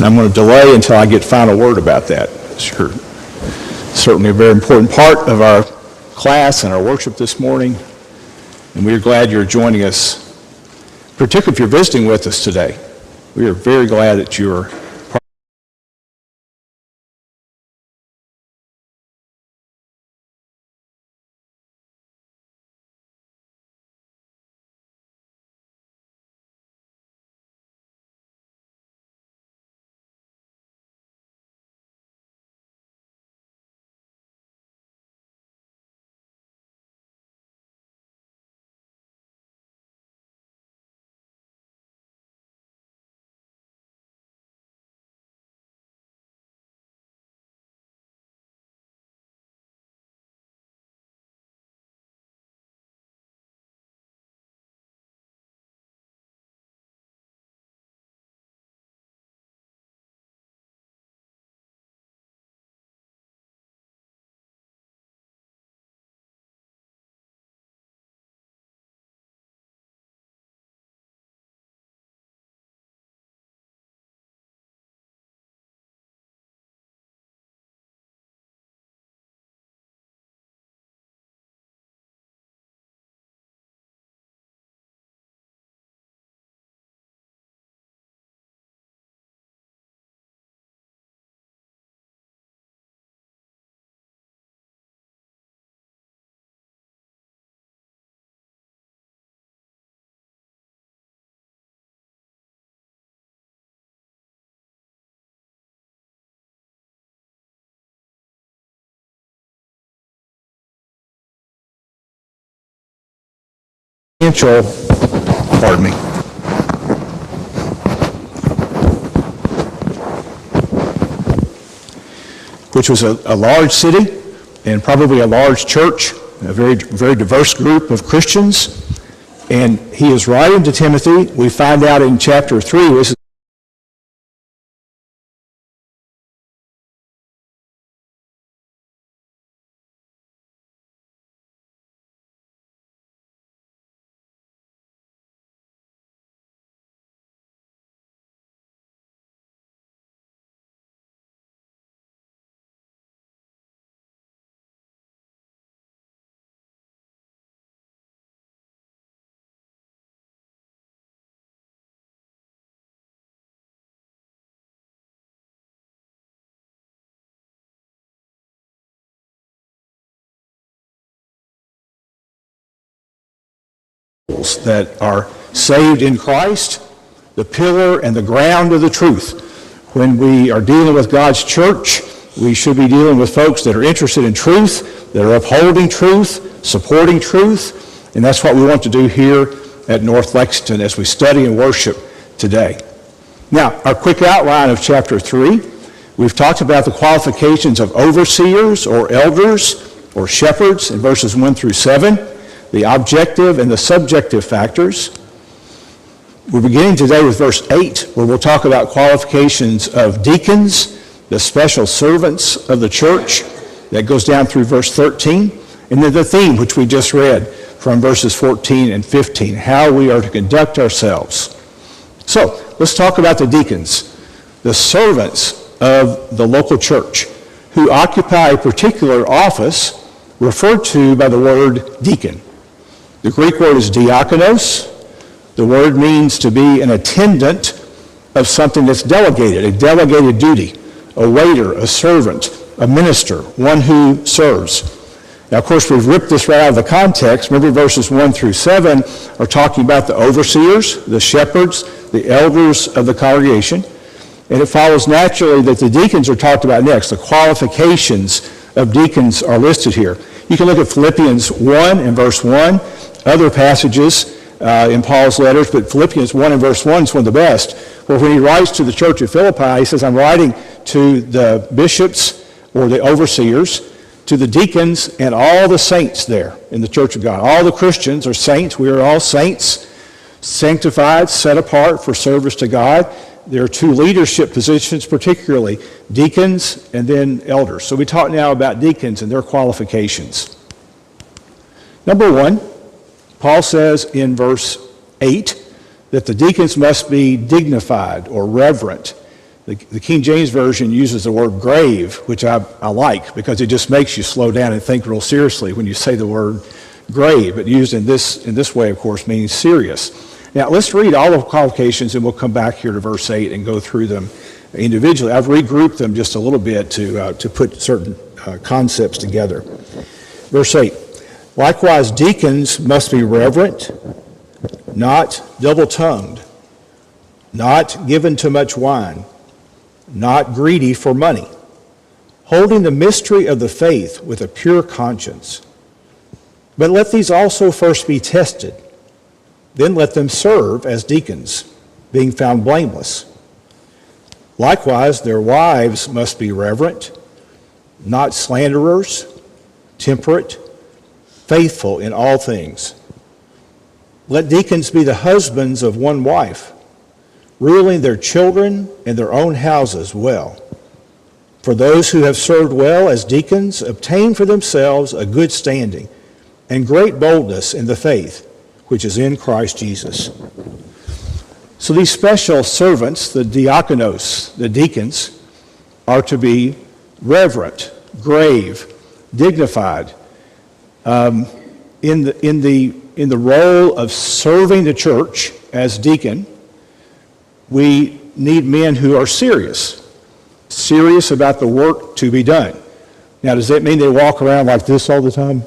And I'm going to delay until I get final word about that. Sure. Certainly a very important part of our class and our worship this morning. And we are glad you're joining us, particularly if you're visiting with us today. We are very glad that you're pardon me. Which was a large city and probably a large church, a very, very diverse group of Christians. And he is writing to Timothy. We find out in chapter 3, this is that are saved in Christ, the pillar and the ground of the truth. When we are dealing with God's church, we should be dealing with folks that are interested in truth, that are upholding truth, supporting truth, and that's what we want to do here at North Lexington as we study and worship today. Now, our quick outline of chapter 3. We've talked about the qualifications of overseers or elders or shepherds in verses 1 through 7. The objective and the subjective factors. We're beginning today with verse 8, where we'll talk about qualifications of deacons, the special servants of the church. That goes down through verse 13. And then the theme, which we just read from verses 14 and 15, how we are to conduct ourselves. So, let's talk about the deacons, the servants of the local church, who occupy a particular office referred to by the word deacon. The Greek word is diakonos. The word means to be an attendant of something that's delegated, a delegated duty, a waiter, a servant, a minister, one who serves. Now, of course, we've ripped this right out of the context. Remember, verses 1 through 7 are talking about the overseers, the shepherds, the elders of the congregation. And it follows naturally that the deacons are talked about next. The qualifications of deacons are listed here. You can look at Philippians 1 and verse 1, other passages in Paul's letters, but Philippians 1 and verse 1 is one of the best, where when he writes to the church at Philippi, he says, I'm writing to the bishops or the overseers, to the deacons and all the saints there in the church of God. All the Christians are saints. We are all saints, sanctified, set apart for service to God. There are two leadership positions, particularly deacons and then elders. So we talk now about deacons and their qualifications. Number one, Paul says in verse 8 that the deacons must be dignified or reverent. The King James Version uses the word grave, which I like because it just makes you slow down and think real seriously when you say the word grave. But used in this way, of course, means serious. Now, let's read all of the qualifications, and we'll come back here to verse 8 and go through them individually. I've regrouped them just a little bit to put certain concepts together. Verse 8, likewise, deacons must be reverent, not double-tongued, not given to much wine, not greedy for money, holding the mystery of the faith with a pure conscience. But let these also first be tested, then let them serve as deacons, being found blameless. Likewise, their wives must be reverent, not slanderers, temperate, faithful in all things. Let deacons be the husbands of one wife, ruling their children and their own houses well. For those who have served well as deacons obtain for themselves a good standing and great boldness in the faith, which is in Christ Jesus. So these special servants, the diakonos, the deacons, are to be reverent, grave, dignified, in the role of serving the church as deacon. We need men who are serious about the work to be done. Now, does that mean they walk around like this all the time?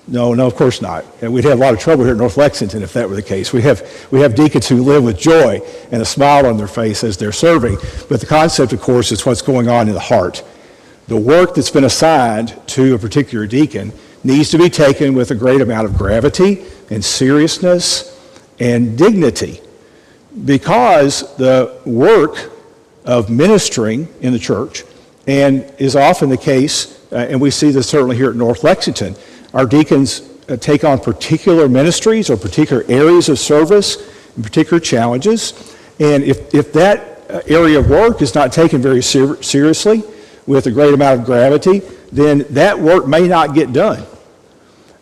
No, of course not. And we'd have a lot of trouble here at North Lexington if that were the case. We have deacons who live with joy and a smile on their face as they're serving. But the concept, of course, is what's going on in the heart. The work that's been assigned to a particular deacon needs to be taken with a great amount of gravity and seriousness and dignity, because the work of ministering in the church, and is often the case, and we see this certainly here at North Lexington, our deacons take on particular ministries or particular areas of service and particular challenges. And if that area of work is not taken very seriously with a great amount of gravity, then that work may not get done.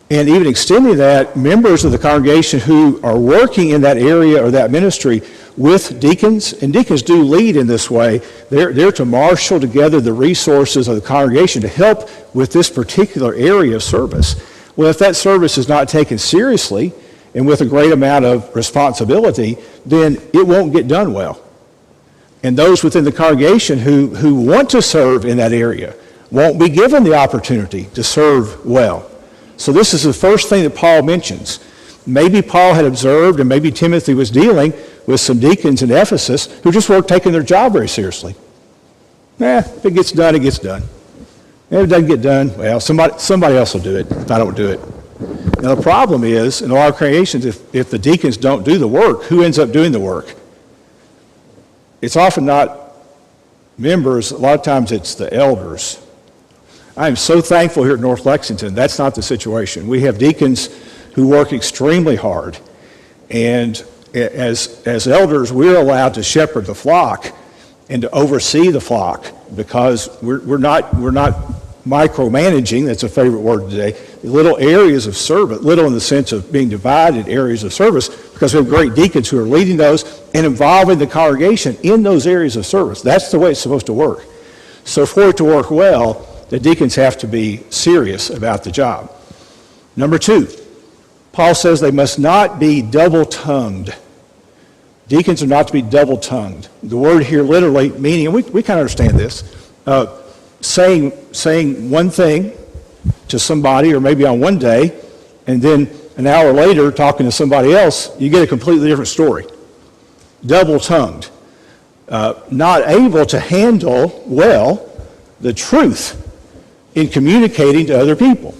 And even extending that, members of the congregation who are working in that area or that ministry with deacons, and deacons do lead in this way, they're to marshal together the resources of the congregation to help with this particular area of service. Well, if that service is not taken seriously and with a great amount of responsibility, then it won't get done well. And those within the congregation who want to serve in that area won't be given the opportunity to serve well. So this is the first thing that Paul mentions. Maybe Paul had observed, and maybe Timothy was dealing with some deacons in Ephesus who just weren't taking their job very seriously. If it gets done, it gets done. If it doesn't get done, well, somebody else will do it if I don't do it. Now the problem is, in a lot of congregations, if the deacons don't do the work, who ends up doing the work? It's often not members, a lot of times it's the elders. I am so thankful here at North Lexington, that's not the situation. We have deacons who work extremely hard, and as elders, we're allowed to shepherd the flock and to oversee the flock, because we're not micromanaging. That's a favorite word today. Little areas of service, little in the sense of being divided areas of service, because we have great deacons who are leading those and involving the congregation in those areas of service. That's the way it's supposed to work. So for it to work well, the deacons have to be serious about the job. Number 2, Paul says they must not be double-tongued. Deacons are not to be double-tongued. The word here literally meaning, and we kind of understand this, saying one thing to somebody, or maybe on one day, and then an hour later talking to somebody else, you get a completely different story. Double-tongued. Not able to handle well the truth in communicating to other people.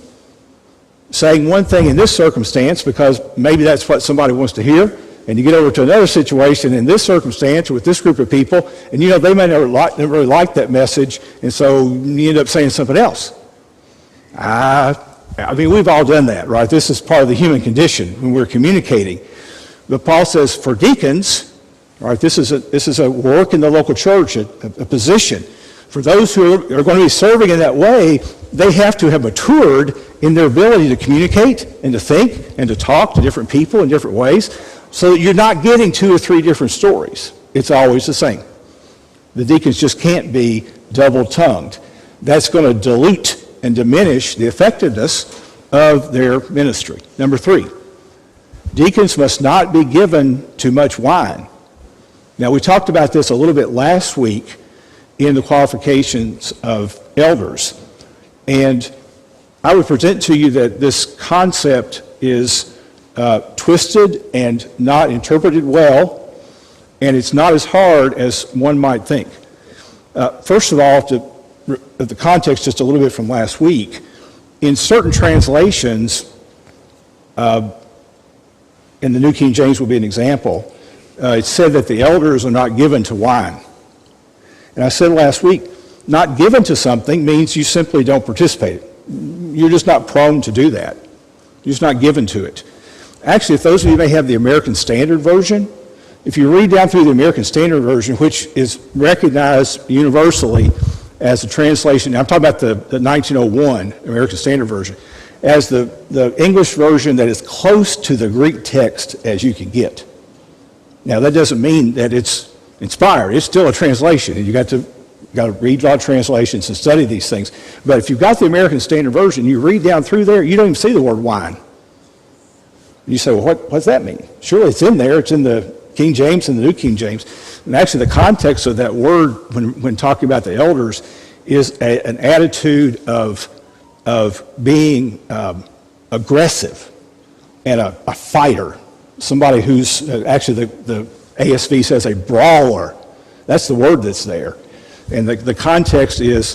Saying one thing in this circumstance because maybe that's what somebody wants to hear, and you get over to another situation in this circumstance with this group of people, and they may never really like that message, and so you end up saying something else. I mean, we've all done that, right? This is part of the human condition when we're communicating. But Paul says for deacons, right, this is a work in the local church, a position. For those who are going to be serving in that way, they have to have matured in their ability to communicate and to think and to talk to different people in different ways, so that you're not getting 2 or 3 different stories. It's always the same. The deacons just can't be double-tongued. That's going to dilute and diminish the effectiveness of their ministry. Number 3, deacons must not be given too much wine. Now, we talked about this a little bit last week in the qualifications of elders. And I would present to you that this concept is twisted and not interpreted well, and it's not as hard as one might think. First of all, the context just a little bit from last week, in certain translations, and the New King James will be an example, it said that the elders are not given to wine. And I said last week, not given to something means you simply don't participate. You're just not prone to do that. You're just not given to it. Actually, if those of you may have the American Standard Version, if you read down through the American Standard Version, which is recognized universally as a translation, I'm talking about the 1901 American Standard Version, as the English version that is close to the Greek text as you can get. Now, that doesn't mean that it's inspired. It's still a translation, and you got to read a lot of translations and study these things. But if you've got the American Standard Version, you read down through there, you don't even see the word wine. You say, well, what's that mean? Surely it's in there. It's in the King James and the New King James. And actually, the context of that word when talking about the elders is an attitude of being aggressive and a fighter. Somebody who's actually the ASV says a brawler. That's the word that's there. And the context is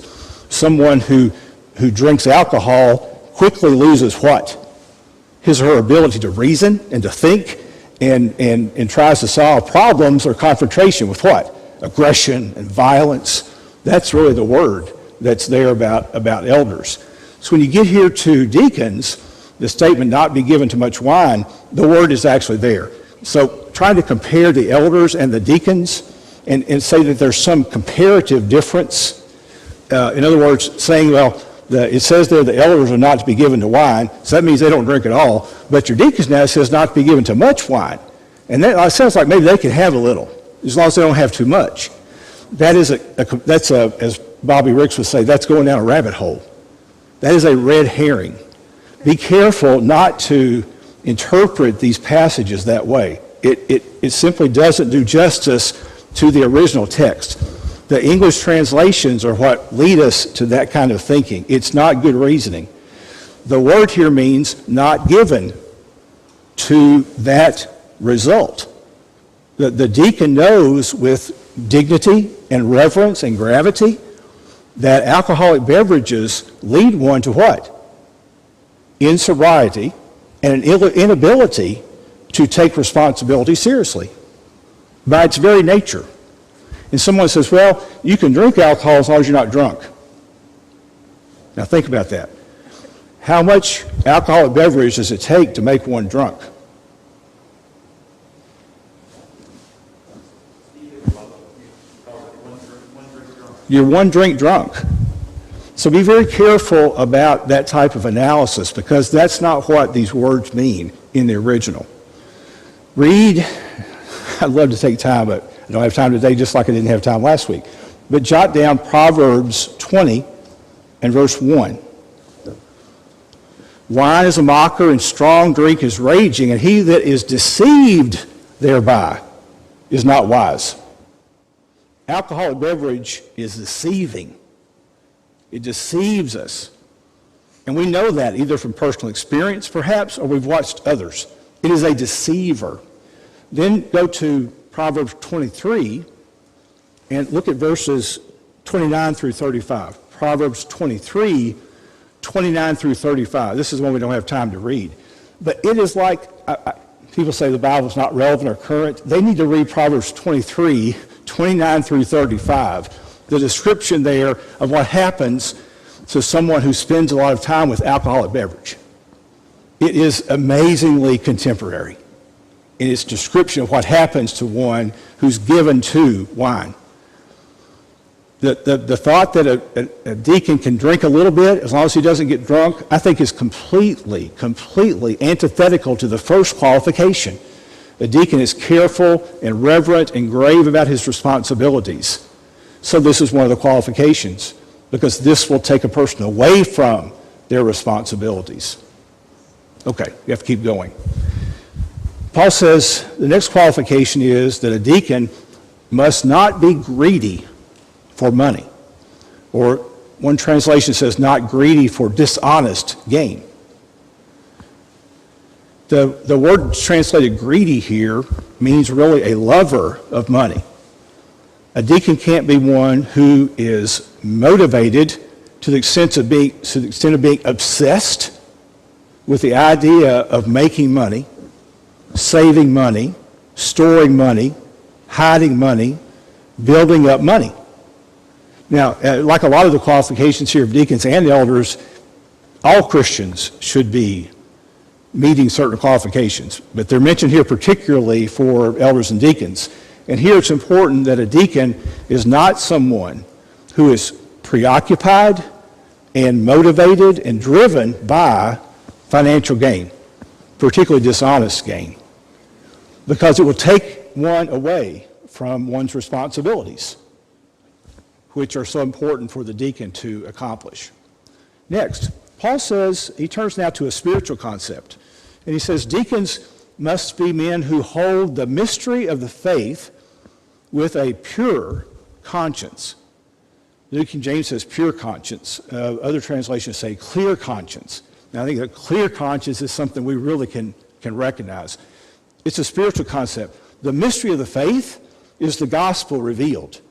someone who drinks alcohol quickly loses what? His or her ability to reason and to think and tries to solve problems or confrontation with what? Aggression and violence. That's really the word that's there about elders. So when you get here to deacons, the statement not be given too much wine, the word is actually there. So trying to compare the elders and the deacons and say that there's some comparative difference. In other words, saying, well, it says there the elders are not to be given to wine, so that means they don't drink at all. But your deacons now says not to be given to much wine. And that sounds like maybe they can have a little, as long as they don't have too much. That's as Bobby Ricks would say, that's going down a rabbit hole. That is a red herring. Be careful not to interpret these passages that way. It simply doesn't do justice to the original text. The English translations are what lead us to that kind of thinking. It's not good reasoning. The word here means not given to that result. The deacon knows with dignity and reverence and gravity that alcoholic beverages lead one to what? Insobriety and an inability to take responsibility seriously by its very nature. And someone says, well, you can drink alcohol as long as you're not drunk. Now think about that. How much alcoholic beverage does it take to make one drunk? You're one drink drunk. So be very careful about that type of analysis, because that's not what these words mean in the original. Read, I'd love to take time, but I don't have time today, just like I didn't have time last week. But jot down Proverbs 20 and verse 1. Wine is a mocker and strong drink is raging, and he that is deceived thereby is not wise. Alcoholic beverage is deceiving. It deceives us. And we know that either from personal experience, perhaps, or we've watched others. It is a deceiver. Then go to Proverbs 23 and look at verses 29 through 35. Proverbs 23, 29 through 35. This is one we don't have time to read. But it is like, people say the Bible's not relevant or current. They need to read Proverbs 23, 29 through 35. The description there of what happens to someone who spends a lot of time with alcoholic beverage. It is amazingly contemporary in its description of what happens to one who's given to wine. The thought that a deacon can drink a little bit as long as he doesn't get drunk, I think is completely antithetical to the first qualification. A deacon is careful and reverent and grave about his responsibilities. So this is one of the qualifications, because this will take a person away from their responsibilities. Okay, you have to keep going. Paul says the next qualification is that a deacon must not be greedy for money. Or one translation says not greedy for dishonest gain. The word translated greedy here means really a lover of money. A deacon can't be one who is motivated to the extent of being obsessed with the idea of making money, saving money, storing money, hiding money, building up money. Now, like a lot of the qualifications here of deacons and elders, all Christians should be meeting certain qualifications, but they're mentioned here particularly for elders and deacons. And here it's important that a deacon is not someone who is preoccupied and motivated and driven by financial gain, particularly dishonest gain, because it will take one away from one's responsibilities, which are so important for the deacon to accomplish. Next, Paul says, he turns now to a spiritual concept, and he says deacons must be men who hold the mystery of the faith with a pure conscience. The New King James says pure conscience. Other translations say clear conscience. Now, I think a clear conscience is something we really can recognize. It's a spiritual concept. The mystery of the faith is the gospel revealed.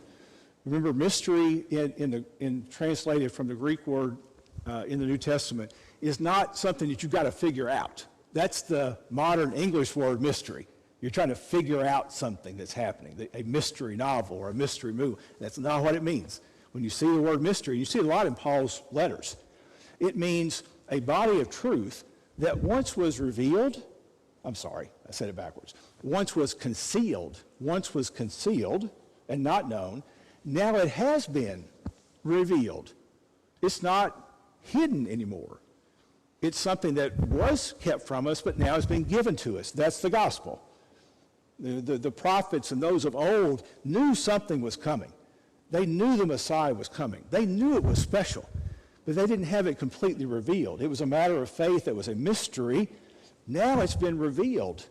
Remember, mystery in translated from the Greek word in the New Testament is not something that you've got to figure out. That's the modern English word mystery. You're trying to figure out something that's happening, a mystery novel or a mystery movie. That's not what it means. When you see the word mystery, you see it a lot in Paul's letters. It means a body of truth that once was revealed, I'm sorry, I said it backwards, once was concealed and not known, now it has been revealed. It's not hidden anymore. It's something that was kept from us, but now has been given to us. That's the gospel. The prophets and those of old knew something was coming. They knew the Messiah was coming. They knew it was special, but they didn't have it completely revealed. It was a matter of faith. It was a mystery. Now it's been revealed.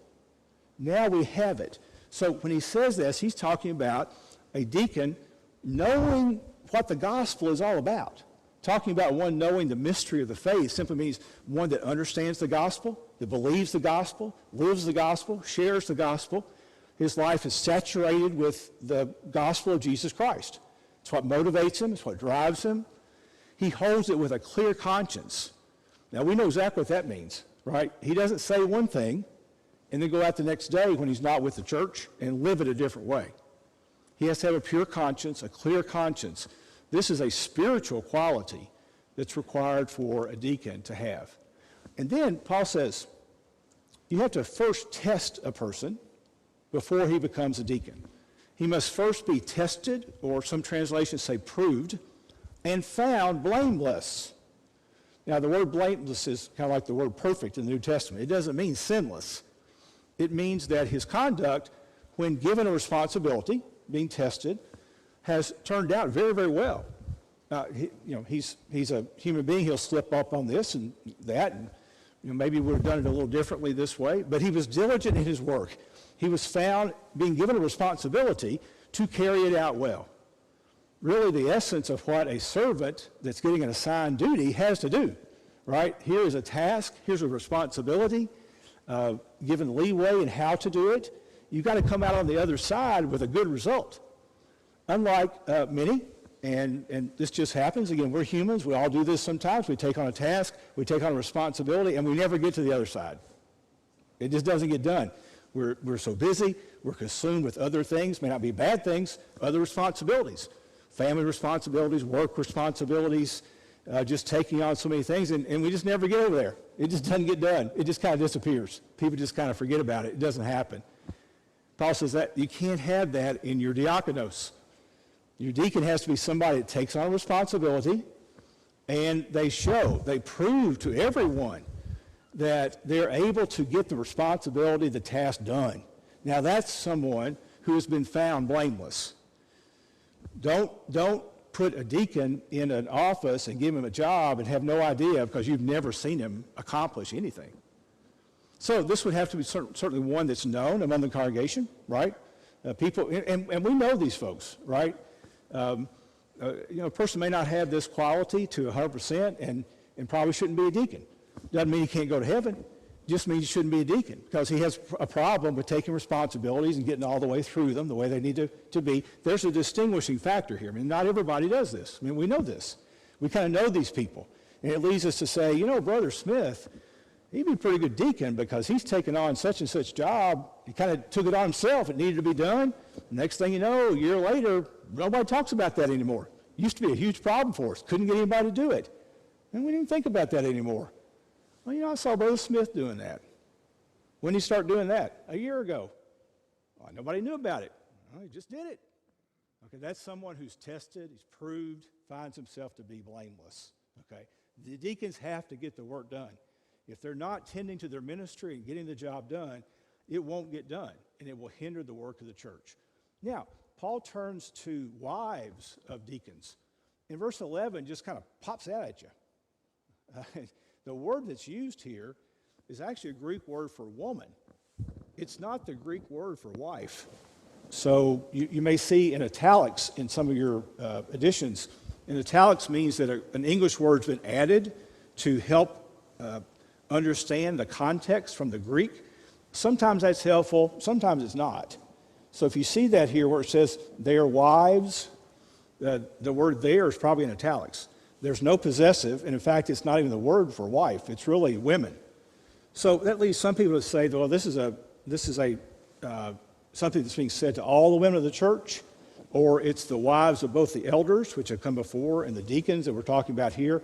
Now we have it. So when he says this, he's talking about a deacon knowing what the gospel is all about. Talking about one knowing the mystery of the faith simply means one that understands the gospel, that believes the gospel, lives the gospel, shares the gospel. His life is saturated with the gospel of Jesus Christ. It's what motivates him. It's what drives him. He holds it with a clear conscience. Now, we know exactly what that means, right? He doesn't say one thing and then go out the next day when he's not with the church and live it a different way. He has to have a pure conscience, a clear conscience. This is a spiritual quality that's required for a deacon to have. And then Paul says, you have to first test a person before he becomes a deacon. He must first be tested, or some translations say proved, and found blameless. Now, the word blameless is kind of like the word perfect in the New Testament. It doesn't mean sinless. It means that his conduct, when given a responsibility, being tested, has turned out very, very well. He's a human being. He'll slip up on this and that, and maybe we would have done it a little differently this way. But he was diligent in his work. He was found being given a responsibility to carry it out well. Really, the essence of what a servant that's getting an assigned duty has to do, right? Here is a task. Here's a responsibility, given leeway in how to do it. You've got to come out on the other side with a good result. Unlike many, and this just happens. Again, we're humans. We all do this sometimes. We take on a task, we take on a responsibility, and we never get to the other side. It just doesn't get done. We're so busy. We're consumed with other things, may not be bad things, other responsibilities, family responsibilities, work responsibilities, just taking on so many things, and we just never get over there. It just doesn't get done. It just kind of disappears. People just kind of forget about it. It doesn't happen. Paul says that you can't have that in your diakonos. Your deacon has to be somebody that takes on responsibility, and they prove to everyone that they're able to get the responsibility, the task done. Now, that's someone who has been found blameless. Don't put a deacon in an office and give him a job and have no idea because you've never seen him accomplish anything. So this would have to be certainly one that's known among the congregation, right? People, and we know these folks, right? A person may not have this quality to 100% and probably shouldn't be a deacon. Doesn't mean he can't go to heaven. Just means he shouldn't be a deacon because he has a problem with taking responsibilities and getting all the way through them the way they need to be. There's a distinguishing factor here. I mean, not everybody does this. I mean, we know this. We kind of know these people. And it leads us to say, Brother Smith, he'd be a pretty good deacon because he's taken on such and such job. He kind of took it on himself. It needed to be done. Next thing you know, a year later, nobody talks about that anymore. It used to be a huge problem for us. Couldn't get anybody to do it. And we didn't think about that anymore. Well, I saw Brother Smith doing that. When did he start doing that? A year ago. Well, nobody knew about it. Well, he just did it. Okay, that's someone who's tested, he's proved, finds himself to be blameless. Okay, the deacons have to get the work done. If they're not tending to their ministry and getting the job done, it won't get done, and it will hinder the work of the church. Now, Paul turns to wives of deacons. In verse 11, just kind of pops out at you. The word that's used here is actually a Greek word for woman. It's not the Greek word for wife. So you may see in italics in some of your editions, and italics means that an English word's been added to help understand the context from the Greek. Sometimes that's helpful, sometimes it's not. So if you see that here where it says their wives, the word there is probably in italics. There's no possessive, and in fact, it's not even the word for wife. It's really women. So that leads some people to say, well, this is something that's being said to all the women of the church, or it's the wives of both the elders, which have come before, and the deacons that we're talking about here.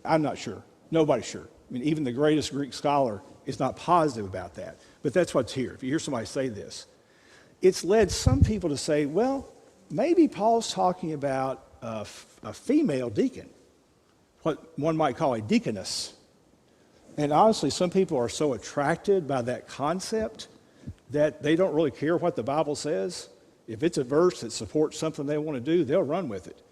I'm not sure. Nobody's sure. I mean, even the greatest Greek scholar is not positive about that. But that's what's here. If you hear somebody say this, it's led some people to say, well, maybe Paul's talking about a female deacon, what one might call a deaconess. And honestly, some people are so attracted by that concept that they don't really care what the Bible says. If it's a verse that supports something they want to do, they'll run with it.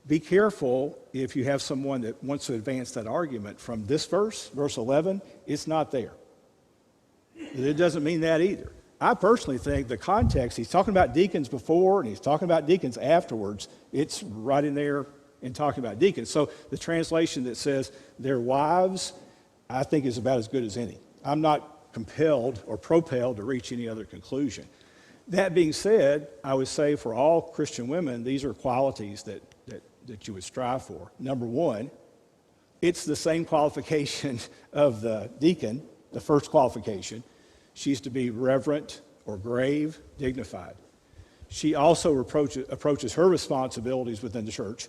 Be careful if you have someone that wants to advance that argument from this verse, verse 11, it's not there. It doesn't mean that either. I personally think the context, he's talking about deacons before and he's talking about deacons afterwards. It's right in there in talking about deacons. So the translation that says their wives, I think is about as good as any. I'm not compelled or propelled to reach any other conclusion. That being said, I would say for all Christian women, these are qualities that you would strive for. Number one, it's the same qualification of the deacon, the first qualification. She's to be reverent or grave, dignified. She also approaches her responsibilities within the church,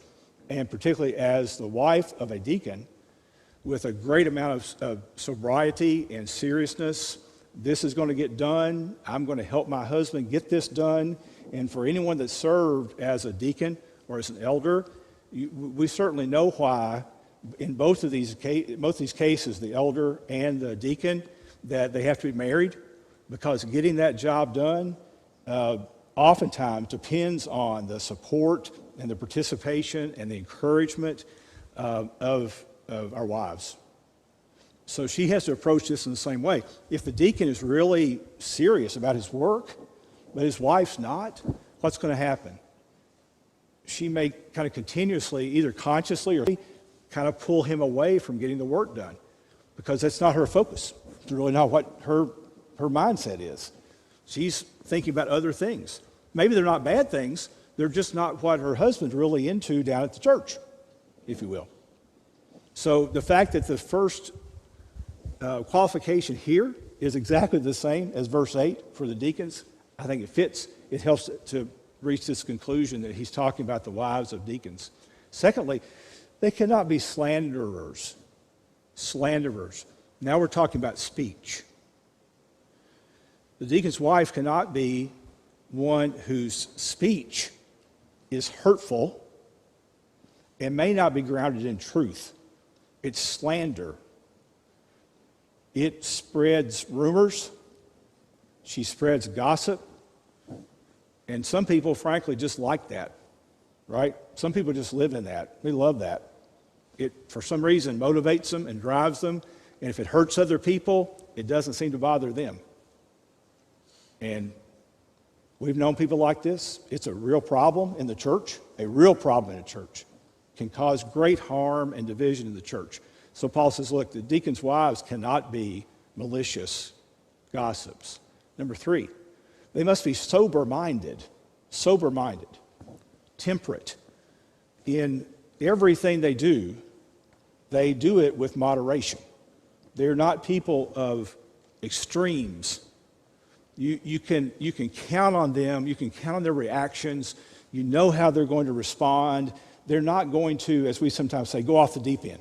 and particularly as the wife of a deacon, with a great amount of sobriety and seriousness. This is going to get done. I'm going to help my husband get this done. And for anyone that served as a deacon or as an elder, we certainly know why in both of these cases, the elder and the deacon, that they have to be married, because getting that job done oftentimes depends on the support and the participation and the encouragement of our wives. So she has to approach this in the same way. If the deacon is really serious about his work, but his wife's not, what's going to happen? She may kind of continuously, either consciously or kind of pull him away from getting the work done, because that's not her focus. It's really not what her mindset is. She's thinking about other things. Maybe they're not bad things. They're just not what her husband's really into down at the church, if you will. So the fact that the first qualification here is exactly the same as verse 8 for the deacons, I think it fits. It helps to reach this conclusion that he's talking about the wives of deacons. Secondly, they cannot be slanderers. Slanderers. Now we're talking about speech. The deacon's wife cannot be one whose speech is hurtful and may not be grounded in truth. It's slander. It spreads rumors. She spreads gossip. And some people, frankly, just like that. right? Some people just live in that. They love that. It, for some reason, motivates them and drives them. And if it hurts other people, it doesn't seem to bother them. And we've known people like this. It's a real problem in the church. A real problem in the church. Can cause great harm and division in the church. So Paul says, look, the deacons' wives cannot be malicious gossips. Number 3, they must be sober-minded, temperate. In everything they do it with moderation. They're not people of extremes. You can count on them. You can count on their reactions. You know how they're going to respond. They're not going to, as we sometimes say, go off the deep end.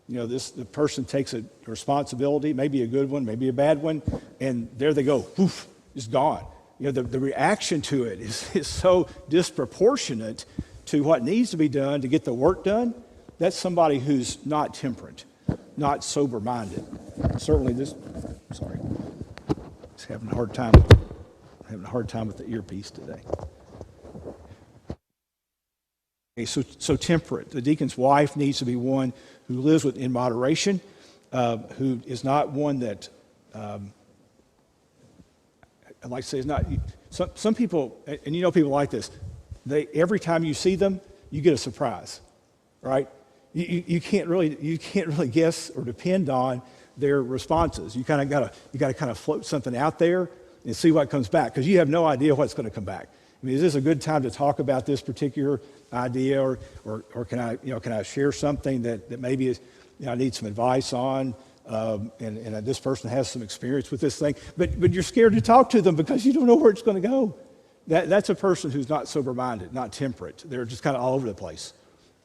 You know, the person takes a responsibility, maybe a good one, maybe a bad one, and there they go, poof, it's gone. You know, the reaction to it is so disproportionate to what needs to be done to get the work done. That's somebody who's not temperate, not sober-minded. Certainly having a hard time with the earpiece today. Okay, so temperate. The deacon's wife needs to be one who lives in moderation, who is not one that, I'd like to say, is not. Some people, and you know people like this. Every time you see them, you get a surprise, right? You can't really guess or depend on their responses. You got to kind of float something out there and see what comes back, because you have no idea what's going to come back. I mean, is this a good time to talk about this particular idea, or can I share something that maybe is, I need some advice on, and this person has some experience with this thing, but you're scared to talk to them because you don't know where it's going to go. That's a person who's not sober-minded, not temperate. They're just kind of all over the place,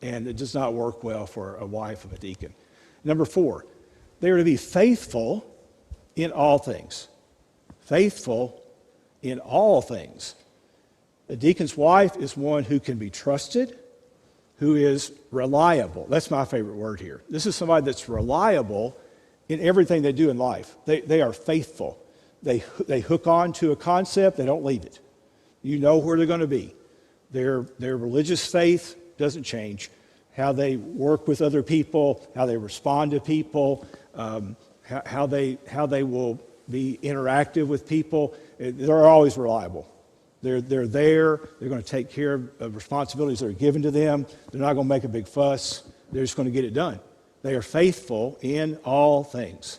and it does not work well for a wife of a deacon. Number 4, they are to be faithful in all things. Faithful in all things. A deacon's wife is one who can be trusted, who is reliable. That's my favorite word here. This is somebody that's reliable in everything they do in life. They are faithful. They hook on to a concept. They don't leave it. You know where they're going to be. Their religious faith doesn't change. How they work with other people, how they respond to people, how they will be interactive with people. They're always reliable. They're there. They're going to take care of responsibilities that are given to them. They're not going to make a big fuss. They're just going to get it done. They are faithful in all things.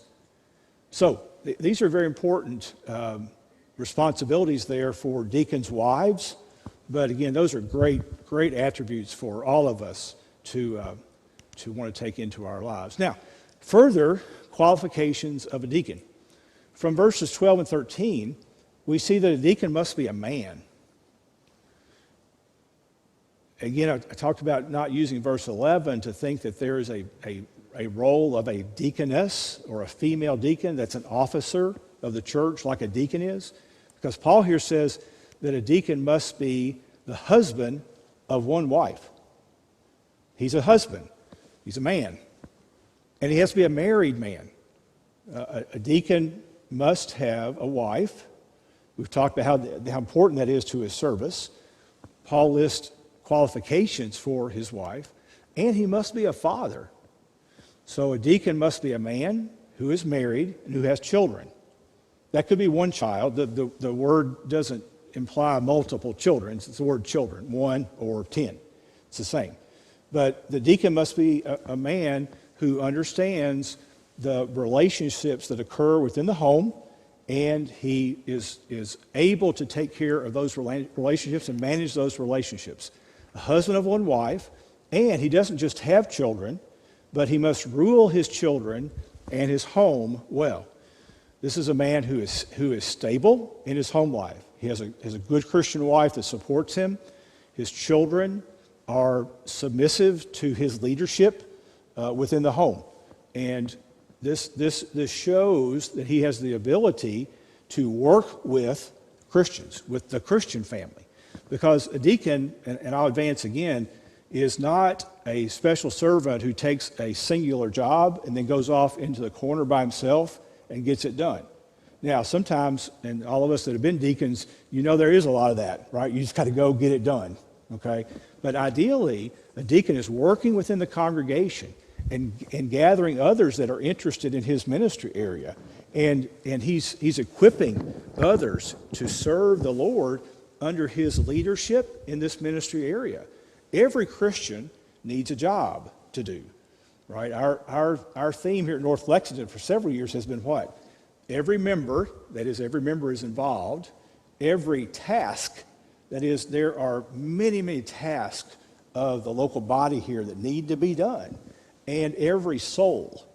So these are very important responsibilities there for deacons' wives. But again, those are great attributes for all of us to want to take into our lives. Now, further qualifications of a deacon. From verses 12 and 13, we see that a deacon must be a man. Again, I talked about not using verse 11 to think that there is a role of a deaconess or a female deacon that's an officer of the church like a deacon is. Because Paul here says that a deacon must be the husband of one wife. He's a husband. He's a man. And he has to be a married man. A deacon must have a wife. We've talked about how important that is to his service. Paul lists qualifications for his wife, and he must be a father. So a deacon must be a man who is married and who has children. That could be one child. The word doesn't imply multiple children. It's the word children, 1 or 10. It's the same. But the deacon must be a man who understands the relationships that occur within the home, and he is able to take care of those relationships and manage those relationships. A husband of one wife, and he doesn't just have children, but he must rule his children and his home well. This is a man who is stable in his home life. He has a good Christian wife that supports him. His children are submissive to his leadership within the home. And this shows that he has the ability to work with Christians, with the Christian family. Because a deacon, and I'll advance again, is not a special servant who takes a singular job and then goes off into the corner by himself and gets it done. Now, sometimes, and all of us that have been deacons, you know there is a lot of that, right? You just got to go get it done. okay? But ideally, a deacon is working within the congregation and gathering others that are interested in his ministry area. And he's equipping others to serve the Lord under his leadership in this ministry area. Every Christian needs a job to do, right? Our theme here at North Lexington for several years has been what? Every member, that is, every member is involved. Every task, that is, there are many, many tasks of the local body here that need to be done. And every soul,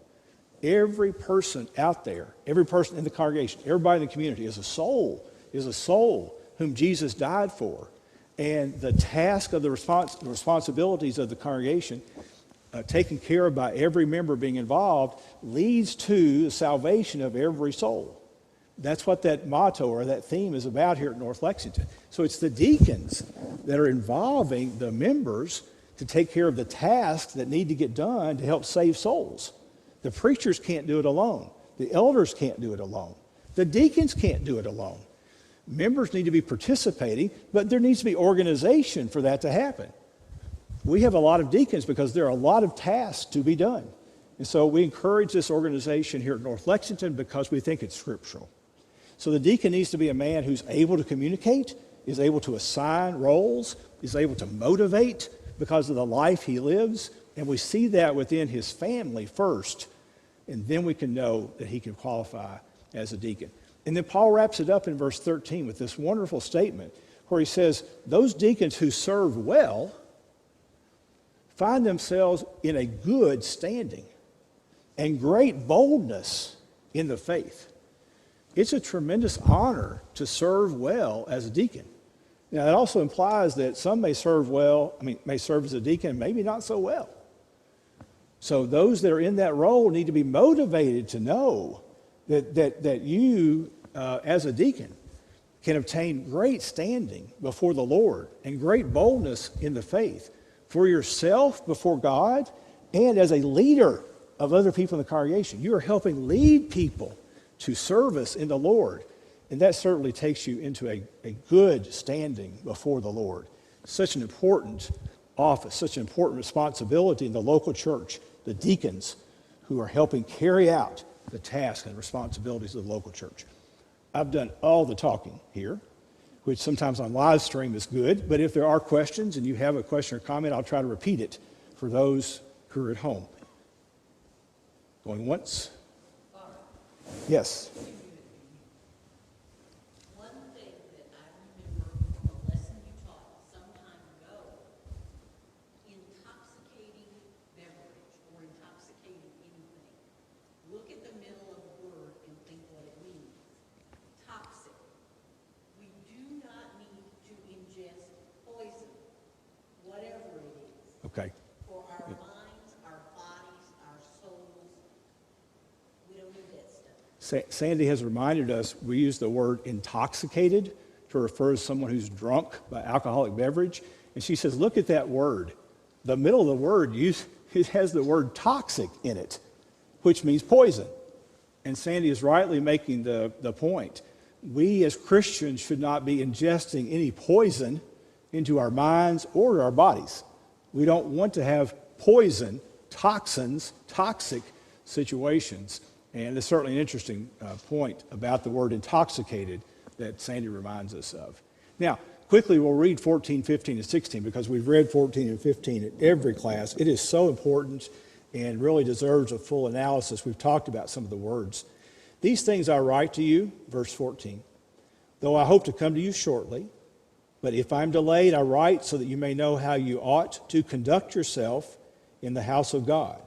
every person out there, every person in the congregation, everybody in the community is a soul whom Jesus died for. And the task of the responsibilities of the congregation, taken care of by every member being involved, leads to the salvation of every soul. That's what that motto or that theme is about here at North Lexington. So it's the deacons that are involving the members to take care of the tasks that need to get done to help save souls. The preachers can't do it alone. The elders can't do it alone. The deacons can't do it alone. Members need to be participating, but there needs to be organization for that to happen. We have a lot of deacons because there are a lot of tasks to be done. And so we encourage this organization here at North Lexington because we think it's scriptural. So the deacon needs to be a man who's able to communicate, is able to assign roles, is able to motivate because of the life he lives. And we see that within his family first, and then we can know that he can qualify as a deacon. And then Paul wraps it up in verse 13 with this wonderful statement where he says, those deacons who serve well find themselves in a good standing and great boldness in the faith. It's a tremendous honor to serve well as a deacon. Now, that also implies that some may serve as a deacon, maybe not so well. So those that are in that role need to be motivated to know that you, as a deacon, can obtain great standing before the Lord and great boldness in the faith for yourself before God and as a leader of other people in the congregation. You are helping lead people to service in the Lord, and that certainly takes you into a good standing before the Lord. Such an important office, such an important responsibility in the local church, the deacons who are helping carry out the tasks and responsibilities of the local church. I've done all the talking here, which sometimes on live stream is good, but if there are questions and you have a question or comment, I'll try to repeat it for those who are at home. Going once? Yes. One thing that I remember from a lesson you taught some time ago, intoxicating beverage or intoxicating anything. Look at the middle of the word and think what it means. Toxic. We do not need to ingest poison, whatever it is. Okay. For our minds, our bodies, our souls. We don't need that stuff. Sandy has reminded us we use the word intoxicated to refer to someone who's drunk by alcoholic beverage. And she says, look at that word. The middle of the word, it has the word toxic in it, which means poison. And Sandy is rightly making the point. We as Christians should not be ingesting any poison into our minds or our bodies. We don't want to have poison, toxins, toxic situations. And it's certainly an interesting point about the word intoxicated that Sandy reminds us of. Now, quickly we'll read 14, 15, and 16 because we've read 14 and 15 at every class. It is so important and really deserves a full analysis. We've talked about some of the words. These things I write to you, verse 14, though I hope to come to you shortly. But if I'm delayed, I write so that you may know how you ought to conduct yourself in the house of God,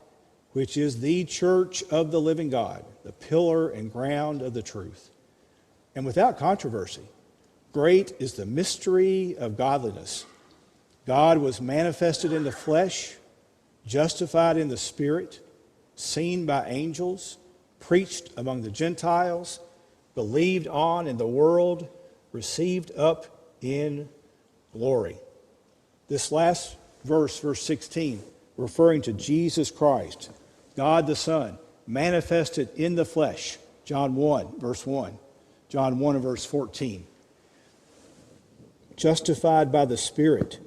which is the church of the living God, the pillar and ground of the truth. And without controversy, great is the mystery of godliness. God was manifested in the flesh, justified in the spirit, seen by angels, preached among the Gentiles, believed on in the world, received up in glory. This last verse, verse 16, referring to Jesus Christ, God the Son, manifested in the flesh, John 1, verse 1, John 1 and verse 14. Justified by the Spirit,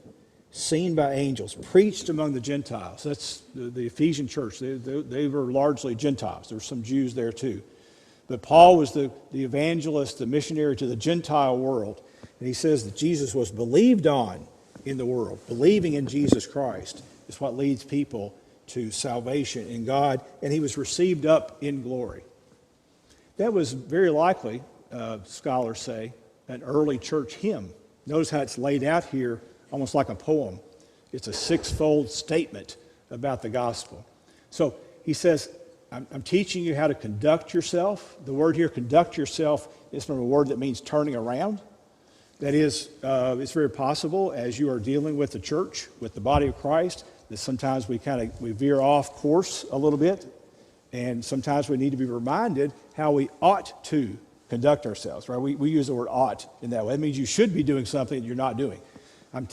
seen by angels, preached among the Gentiles. That's the Ephesian church. They were largely Gentiles. There were some Jews there too. But Paul was the evangelist, the missionary to the Gentile world. And he says that Jesus was believed on in the world. Believing in Jesus Christ is what leads people to salvation in God. And he was received up in glory. That was very likely, scholars say, an early church hymn. Notice how it's laid out here almost like a poem. It's a six-fold statement about the gospel. So he says, I'm teaching you how to conduct yourself. The word here, conduct yourself, is from a word that means turning around. That is, it's very possible as you are dealing with the church, with the body of Christ, that sometimes we veer off course a little bit, and sometimes we need to be reminded how we ought to conduct ourselves, right? We use the word ought in that way. That means you should be doing something that you're not doing. I'm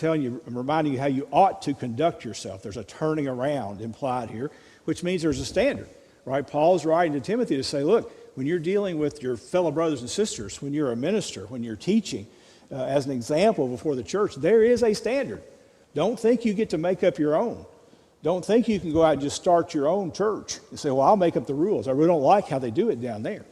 reminding you how you ought to conduct yourself. There's a turning around implied here, which means there's a standard, right? Paul's writing to Timothy to say, look, when you're dealing with your fellow brothers and sisters, when you're a minister, when you're teaching, as an example before the church, there is a standard. Don't think you get to make up your own. Don't think you can go out and just start your own church and say, well, I'll make up the rules. I really don't like how they do it down there.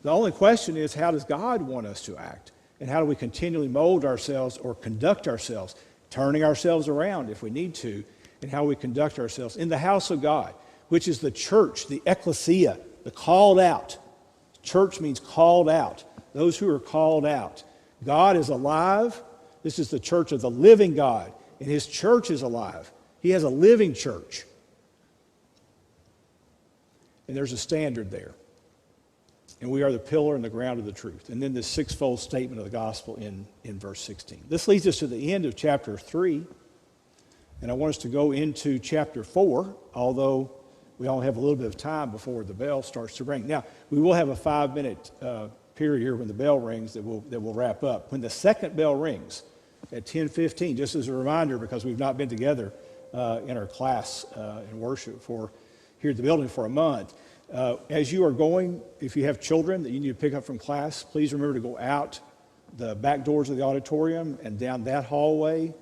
The only question is, how does God want us to act? And how do we continually mold ourselves or conduct ourselves, turning ourselves around if we need to, and how we conduct ourselves in the house of God, which is the church, the ecclesia, the called out. Church means called out, those who are called out. God is alive. This is the church of the living God, and his church is alive. He has a living church. And there's a standard there. And we are the pillar and the ground of the truth. And then this sixfold statement of the gospel in verse 16. This leads us to the end of chapter 3. And I want us to go into chapter 4, although we only have a little bit of time before the bell starts to ring. Now, we will have a 5-minute period here when the bell rings that will wrap up. When the second bell rings at 10:15, just as a reminder, because we've not been together in our class in worship here at the building for a month, as you are going, if you have children that you need to pick up from class, please remember to go out the back doors of the auditorium and down that hallway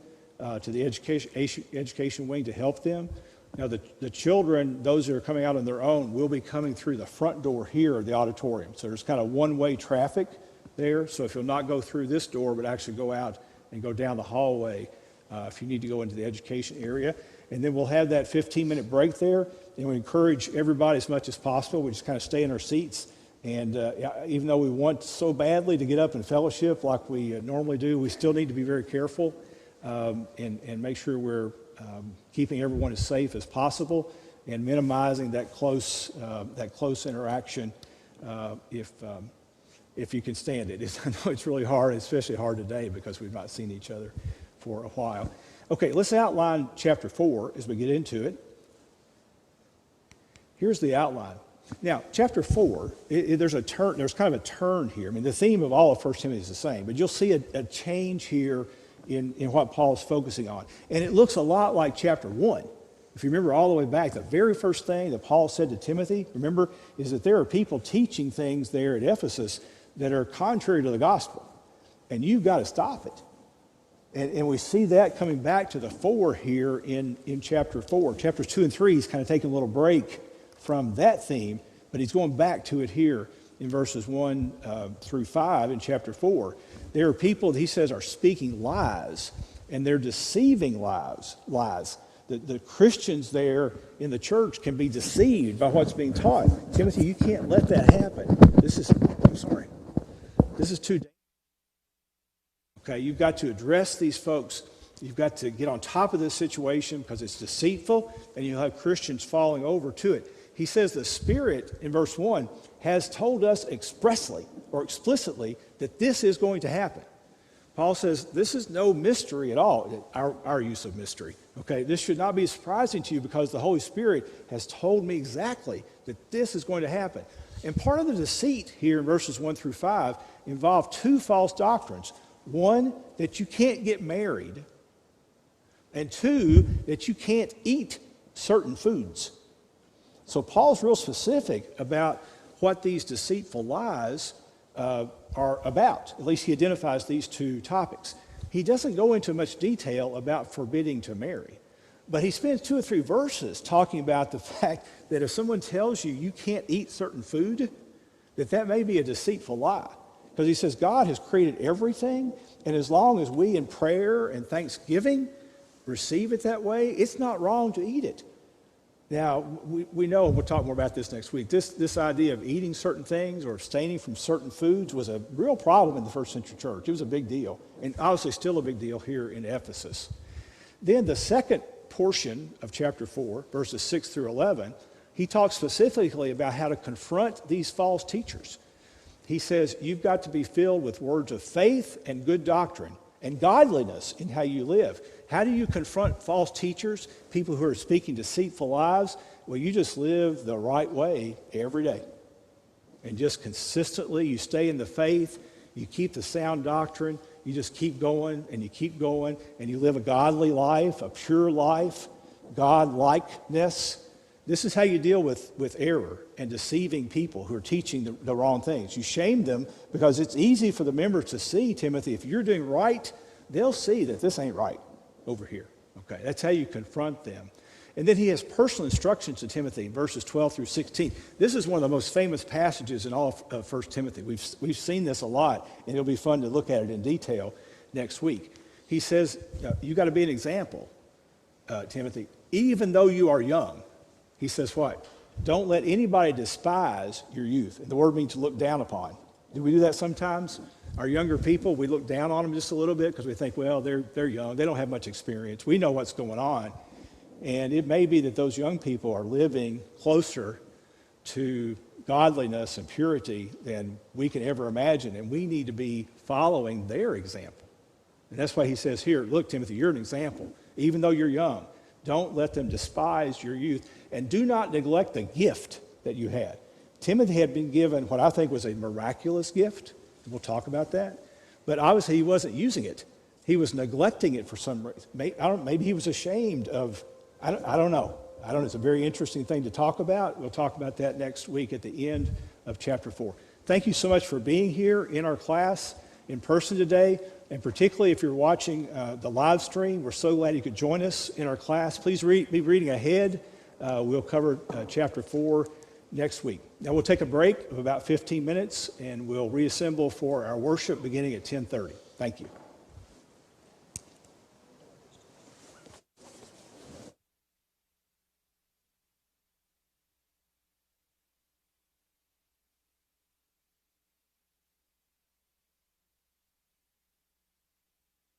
to the education wing to help them. Now, the children, those that are coming out on their own, will be coming through the front door here of the auditorium. So there's kind of one-way traffic there. So if you'll not go through this door, but actually go out and go down the hallway if you need to go into the education area. And then we'll have that 15-minute break there. And we encourage everybody as much as possible. We just kind of stay in our seats. And even though we want so badly to get up and fellowship like we normally do, we still need to be very careful and make sure we're keeping everyone as safe as possible and minimizing that close interaction if you can stand it. I know it's really hard, especially hard today because we've not seen each other for a while. Okay, let's outline chapter 4 as we get into it. Here's the outline. Now, chapter 4, there's kind of a turn here. I mean, the theme of all of 1 Timothy is the same, but you'll see a change here in what Paul is focusing on. And it looks a lot like chapter 1. If you remember all the way back, the very first thing that Paul said to Timothy, remember, is that there are people teaching things there at Ephesus that are contrary to the gospel. And you've got to stop it. And we see that coming back to the fore here in chapter 4. Chapters 2 and 3, he's kind of taking a little break from that theme, but he's going back to it here in verses 1 through 5 in chapter 4. There are people that he says are speaking lies, and they're deceiving lies. The Christians there in the church can be deceived by what's being taught. Timothy, you can't let that happen. This is too dangerous. Okay, you've got to address these folks. You've got to get on top of this situation because it's deceitful, and you'll have Christians falling over to it. He says the Spirit, in verse 1, has told us expressly or explicitly that this is going to happen. Paul says this is no mystery at all, our use of mystery. Okay, this should not be surprising to you because the Holy Spirit has told me exactly that this is going to happen. And part of the deceit here in verses 1 through 5 involve two false doctrines. One, that you can't get married, and two, that you can't eat certain foods. So Paul's real specific about what these deceitful lies are about. At least he identifies these two topics. he doesn't go into much detail about forbidding to marry. But he spends 2 or 3 verses talking about the fact that if someone tells you you can't eat certain food, that may be a deceitful lie. Because he says God has created everything, and as long as we in prayer and thanksgiving receive it that way, it's not wrong to eat it. Now, we know, we'll talk more about this next week, this idea of eating certain things or abstaining from certain foods was a real problem in the first century church. It was a big deal, and obviously still a big deal here in Ephesus. Then the second portion of chapter 4, verses 6 through 11, he talks specifically about how to confront these false teachers. He says, you've got to be filled with words of faith and good doctrine and godliness in how you live. How do you confront false teachers, people who are speaking deceitful lies? Well, you just live the right way every day. And just consistently, you stay in the faith, you keep the sound doctrine, you just keep going, and you live a godly life, a pure life, God-likeness. This is how you deal with error and deceiving people who are teaching the wrong things. You shame them because it's easy for the members to see, Timothy, if you're doing right, they'll see that this ain't right over here. Okay, that's how you confront them. And then he has personal instructions to Timothy in verses 12 through 16. This is one of the most famous passages in all of 1 Timothy. We've seen this a lot, and it'll be fun to look at it in detail next week. He says, you got to be an example, Timothy, even though you are young. He says what? Don't let anybody despise your youth. And the word means to look down upon. Do we do that sometimes? Our younger people, we look down on them just a little bit because we think, well, they're young. They don't have much experience. We know what's going on. And it may be that those young people are living closer to godliness and purity than we can ever imagine. And we need to be following their example. And that's why he says here, look, Timothy, you're an example. Even though you're young, don't let them despise your youth. And do not neglect the gift that you had. Timothy had been given what I think was a miraculous gift. We'll talk about that. But obviously he wasn't using it. He was neglecting it for some reason. Maybe he was ashamed of, I don't know. It's a very interesting thing to talk about. We'll talk about that next week at the end of chapter 4. Thank you so much for being here in our class in person today. And particularly if you're watching the live stream, we're so glad you could join us in our class. Please be reading ahead. We'll cover chapter 4 next week. Now we'll take a break of about 15 minutes and we'll reassemble for our worship beginning at 10:30. Thank you.